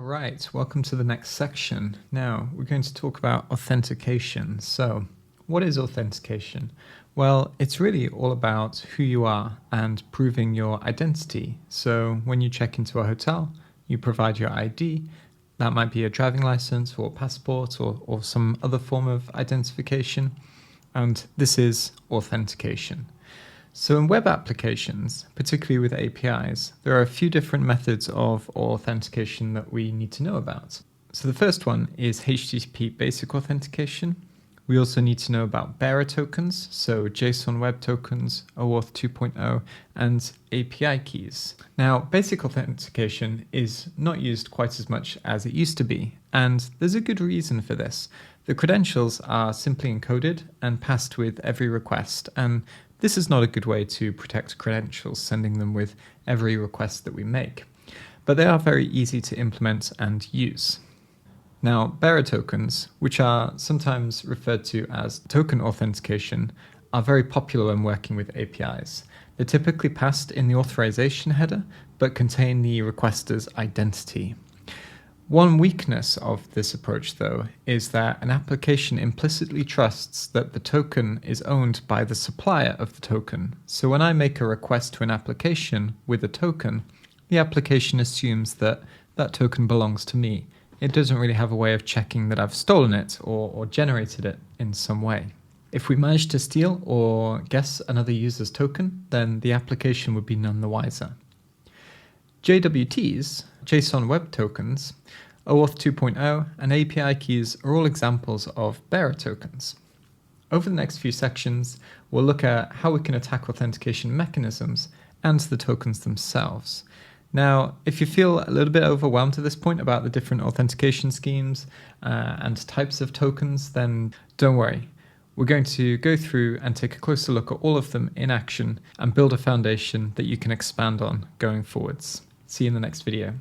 Alright, welcome to the next section. Now, we're going to talk about authentication. So, what is authentication? Well, it's really all about who you are and proving your identity. So, when you check into a hotel, you provide your ID. That might be a driving license or passport or some other form of identification. And this is authentication. So in web applications, particularly with APIs, there are a few different methods of authentication that we need to know about. So the first one is HTTP basic authentication. We also need to know about bearer tokens, so JSON web tokens, OAuth 2.0, and API keys. Now, basic authentication is not used quite as much as it used to be, and there's a good reason for this. The credentials are simply encoded and passed with every request, and this is not a good way to protect credentials, sending them with every request that we make. But they are very easy to implement and use. Now, bearer tokens, which are sometimes referred to as token authentication, are very popular when working with APIs. They're typically passed in the authorization header, but contain the requester's identity. One weakness of this approach, though, is that an application implicitly trusts that the token is owned by the supplier of the token. So when I make a request to an application with a token, the application assumes that that token belongs to me. It doesn't really have a way of checking that I've stolen it or generated it in some way. If we manage to steal or guess another user's token, then the application would be none the wiser. JWTs, JSON Web Tokens, OAuth 2.0, and API keys are all examples of bearer tokens. Over the next few sections, we'll look at how we can attack authentication mechanisms and the tokens themselves. Now, if you feel a little bit overwhelmed at this point about the different authentication schemes and types of tokens, then don't worry. We're going to go through and take a closer look at all of them in action and build a foundation that you can expand on going forwards. See you in the next video.